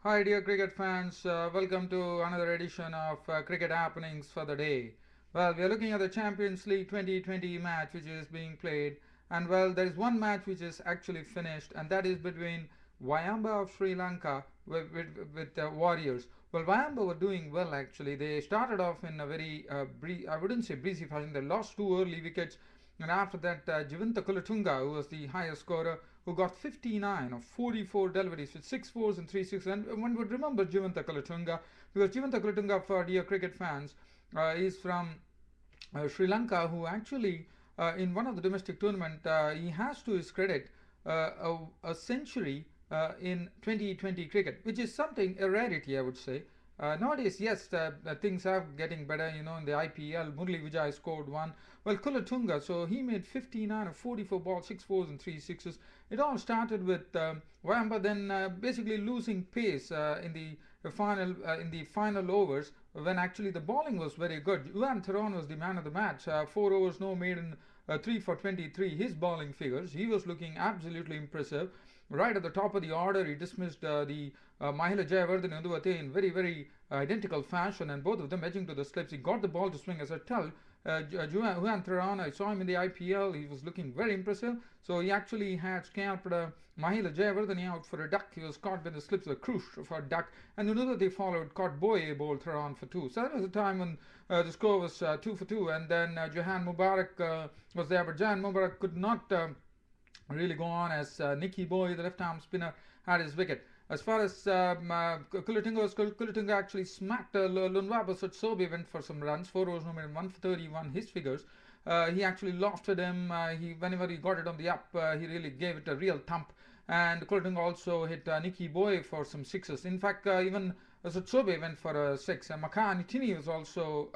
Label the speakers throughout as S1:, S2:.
S1: Hi, dear cricket fans. Welcome to another edition of Cricket Happenings for the Day. Well, we are looking at the Champions League 2020 match which is being played. And well, there is one match which is actually finished, and that is between Wayamba of Sri Lanka with the Warriors. Well, Wayamba were doing well actually. They started off in a very, I wouldn't say breezy fashion. They lost two early wickets, and after that, Jivinta Kulatunga, who was the highest scorer, who got 59 of 44 deliveries with 6 fours and 3 sixes. And one would remember Jivinta Kulatunga because Jivinta Kulatunga, for dear cricket fans, is from Sri Lanka, who actually, in one of the domestic tournament, he has to his credit a century in 2020 cricket, which is something a rarity, I would say. Nowadays, yes, things are getting better. In the IPL, Murli Vijay scored one. Well, Kulatunga, so he made 59 of 44 balls, 6 fours and 3 sixes. It all started with Wamba then basically losing pace in the final overs when actually the bowling was very good. Yuan Theron was the man of the match. 4 overs, no maiden, 3 for 23. His bowling figures, he was looking absolutely impressive. Right at the top of the order, he dismissed the Mahila Jayawardene Unduvathe in very, very identical fashion, and both of them edging to the slips. He got the ball to swing, as I tell. Juan Theran, I saw him in the IPL. He was looking very impressive. So he actually had scalped Mahila Jayawardene out for a duck. He was caught by the slips of the crush for a duck, and Unduvathe followed, caught Boye, bowled Theran for two. So that was the time when the score was 2 for 2, and then Jahan Mubarak was there, but Jahan Mubarak could not really go on as Nicky Boy, the left arm spinner, had his wicket. As far as Kulatunga was, Kulatunga actually smacked Lunwaba Sotsobe, went for some runs, 4 overs, no more than 1 for 31, his figures. He actually lofted him. Whenever he got it on the up, he really gave it a real thump. And Kulatunga also hit Nicky Boy for some sixes. In fact, even Sotsobe went for a six. Maka Nitini was also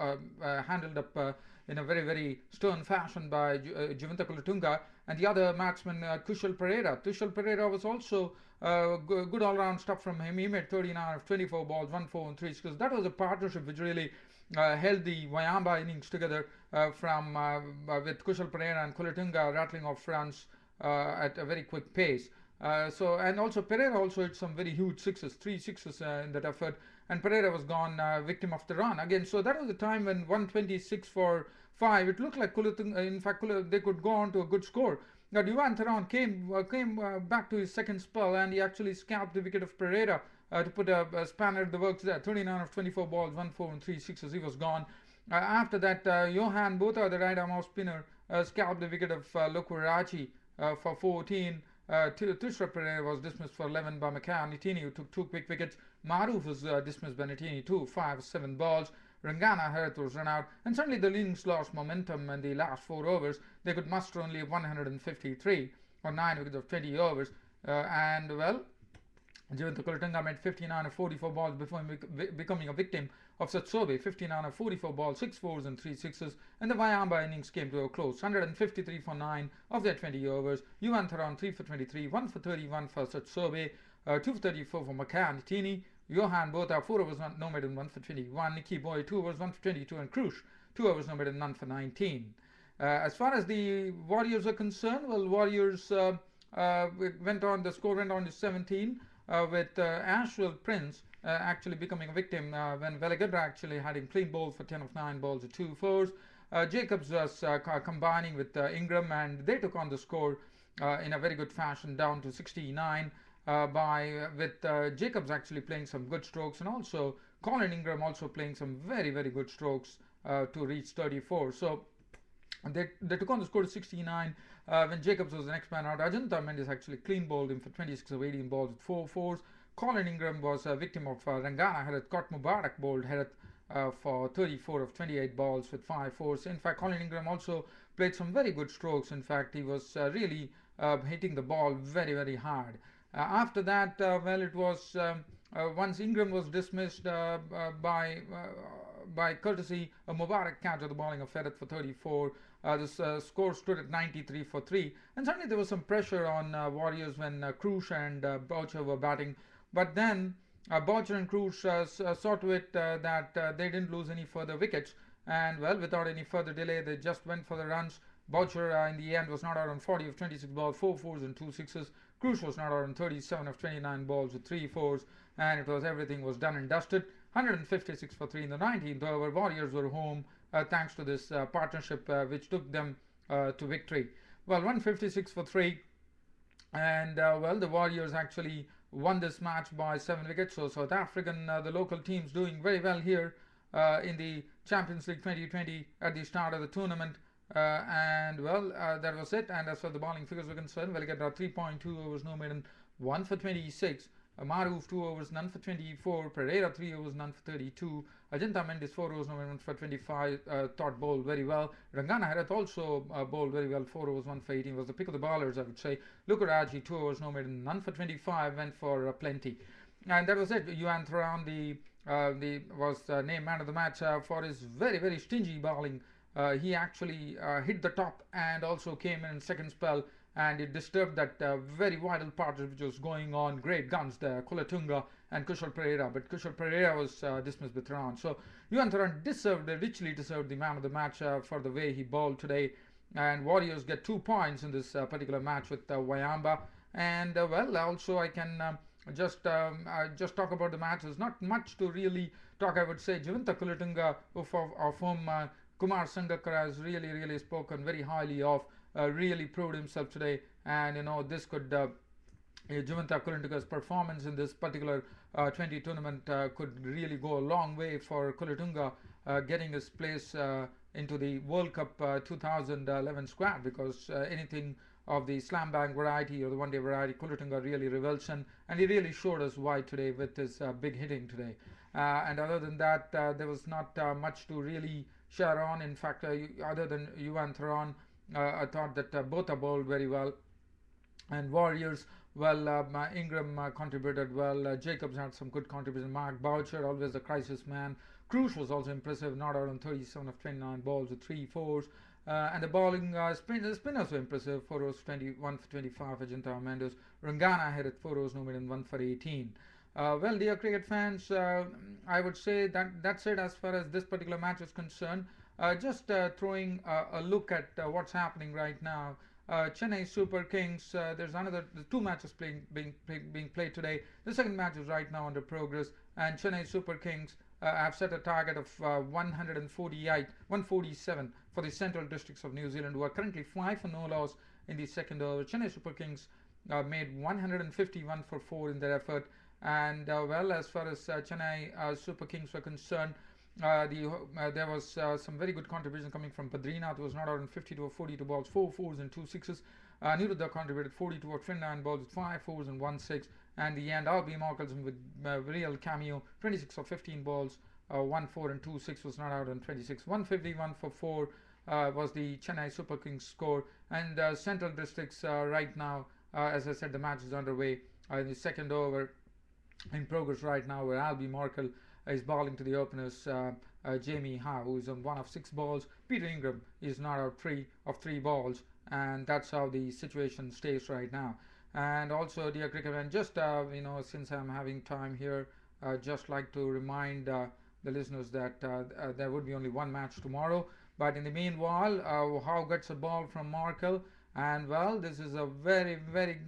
S1: handled up in a very, very stern fashion by Jivinta Kulatunga. And the other batsman, Kushal Pereira. Kushal Pereira was also good all-round stuff from him. He made 39 of 24 balls, 1 4 and 3 because that was a partnership which really held the Wayamba innings together with Kushal Pereira and Kulatunga rattling off runs at a very quick pace. And also Pereira also hit some very huge sixes, 3 sixes in that effort, and Pereira was gone victim of the run again. So that was the time when 126 for 5. It looked like in fact they could go on to a good score. Now Yuan Theron came back to his second spell, and he actually scalped the wicket of Pereira to put a spanner at the works there. 39 of 24 balls, 1 4 and 3 sixes. He was gone. After that, Johan Botha, the right arm off spinner, scalped the wicket of Lokurachi for 14. Tushra Pereira was dismissed for 11 by Makan Nitini, who took 2 quick wickets. Maruf was dismissed by Nitini, 2 5 7 balls. Rangana Herath was run out, and suddenly the innings lost momentum in the last 4 overs. They could muster only 153 on 9 wickets of 20 overs. And well, Jivinta Kulatunga made 59 of 44 balls before becoming a victim of Satsobe. 59 of 44 balls, 6 fours and 3 sixes, and the Wayamba innings came to a close. 153 for 9 of their 20 overs. Yuan Theron 3 for 23, 1 for 31 for Satsobe, 2 for 34 for Makan Tini. Johan Botha 4 overs, no more than 1 for 21. Nicky Boy 2 overs, 1 for 22, and Krush 2 overs, no more than none for 19. As far as the Warriors are concerned, well, Warriors went on. The score went on to 17. With Ashwell Prince actually becoming a victim when Velagadra actually had him clean bowled for 10 of 9 balls at 2 fours. Jacobs was combining with Ingram, and they took on the score in a very good fashion down to 69 with Jacobs actually playing some good strokes, and also Colin Ingram also playing some very, very good strokes to reach 34. So they took on the score to 69 when Jacobs was the next man out. Ajanta Mendes actually clean bowled him for 26 of 18 balls with 4 fours. Colin Ingram was a victim of Rangana Herath. Caught Mubarak bowled Herath for 34 of 28 balls with 5 fours. In fact, Colin Ingram also played some very good strokes. In fact, he was really hitting the ball very, very hard. After that, well, it was once Ingram was dismissed by courtesy a Mubarak catch of the bowling of Herath for 34. The score stood at 93 for 3. And suddenly there was some pressure on Warriors when Krush and Boucher were batting. But then Boucher and Krush saw to it that they didn't lose any further wickets. And well, without any further delay, they just went for the runs. Boucher in the end was not out on 40 of 26 balls, 4 fours and 2 sixes. Cruz was not out on 37 of 29 balls with 3 fours, and it was everything was done and dusted. 156 for 3 in the 19th over. Warriors were home thanks to this partnership which took them to victory. Well, 156 for 3, and well, the Warriors actually won this match by 7 wickets. So South African, the local teams, doing very well here in the Champions League 2020 at the start of the tournament. And well, that was it. And as far as the bowling figures were concerned, well, he got 3.2 overs, no maiden, 1 for 26. Maruf 2 overs, none for 24. Pereira 3 overs, none for 32. Ajanta Mendes 4 overs, no maiden, for 25. Thought bowled very well. Rangana Herath also bowled very well, 4 overs, 1 for 18. Was the pick of the bowlers, I would say. Lukaraji 2 overs, no maiden, none for 25. Went for plenty. And that was it. Yuan Theran, was named man of the match for his very stingy bowling. He actually hit the top and also came in second spell, and it disturbed that very vital partnership which was going on. Great guns there, Kulatunga and Kushal Pereira, but Kushal Pereira was dismissed with Theran. So Yuan Theran richly deserved the man of the match for the way he bowled today. And Warriors get 2 points in this particular match with Wayamba. And well, also I can just talk about the match. There's not much to really talk. I would say Javanta Kulatunga, of whom Kumar Sangakkar has really spoken very highly of, really proved himself today, and this could Javanta Kulatunga's performance in this particular 20 tournament could really go a long way for Kulatunga getting his place into the World Cup 2011 squad, because anything of the slam bang variety or the one day variety, Kulatunga really reveals in, and he really showed us why today with his big hitting today. And other than that, there was not much to really share on. In fact, other than Yuan Theran, I thought that both are bowled very well. And Warriors, well, Ingram contributed well. Jacobs had some good contribution. Mark Boucher, always the crisis man. Cruz was also impressive, not out on 37 of 29 balls with 3 fours. And the bowling the spinners were impressive. 4 overs, 21 for 25. Ajanta Mendes. Rangana had it 4 overs, no maiden, 1 for 18. Well, dear cricket fans, I would say that that's it as far as this particular match is concerned. Just throwing a look at what's happening right now. Chennai Super Kings, there's two matches being played today. The second match is right now under progress, and Chennai Super Kings have set a target of 147 for the Central Districts of New Zealand, who are currently 5 for no loss in the second over. Chennai Super Kings made 151 for 4 in their effort. And well, as far as Chennai Super Kings were concerned, there was some very good contribution coming from Badrinath, who was not out on 52 or 42 balls, 4 fours and 2 sixes. Niruddha contributed 42 or 29 balls with 5 fours and 1 6. And the end, Albie Markles with real cameo, 26 or 15 balls, 1 4 and 2 6, was not out on 26. 151 for 4 was the Chennai Super Kings score. And Central Districts right now, as I said, the match is underway in the second over. In progress right now, where Albie Markle is bowling to the openers Jamie Howe, who is on 1 of 6 balls. Peter Ingram is not out 3 of 3 balls, and that's how the situation stays right now. And also, dear cricket fans, just since I'm having time here, just like to remind the listeners that there would be only one match tomorrow. But in the meanwhile, Howe gets a ball from Markle, and well, this is a very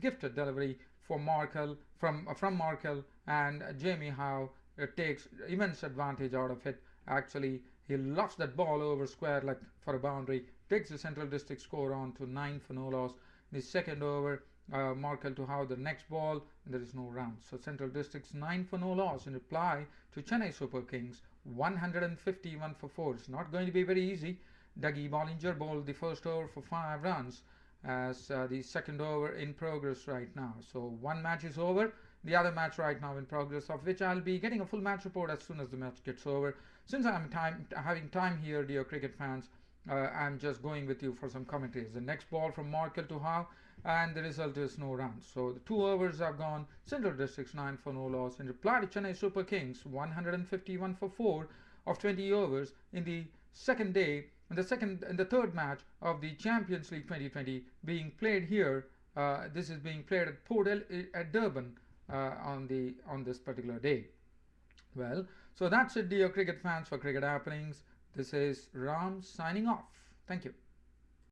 S1: gifted delivery for Markle from Markle, and Jamie Howe takes immense advantage out of it. Actually, he lofts that ball over square like for a boundary, takes the Central District score on to 9 for no loss. The second over, Markle to Howe the next ball, and there is no run. So Central District's 9 for no loss in reply to Chennai Super Kings 151 for 4. It's not going to be very easy. Dougie Bollinger bowled the first over for 5 runs, as the second over in progress right now. So one match is over, the other match right now in progress, of which I'll be getting a full match report as soon as the match gets over. Since I'm having time here, dear cricket fans, I'm just going with you for some commentaries. The next ball from Markle to Howe, and the result is no runs. So the 2 overs have gone. Central Districts 9 for no loss. In reply to Chennai Super Kings 151 for 4 of 20 overs in the second day, in the third match of the Champions League 2020 being played here. This is being played at at Durban on this particular day. Well, so that's it, dear cricket fans, for Cricket Happenings. This is Ram signing off. Thank you.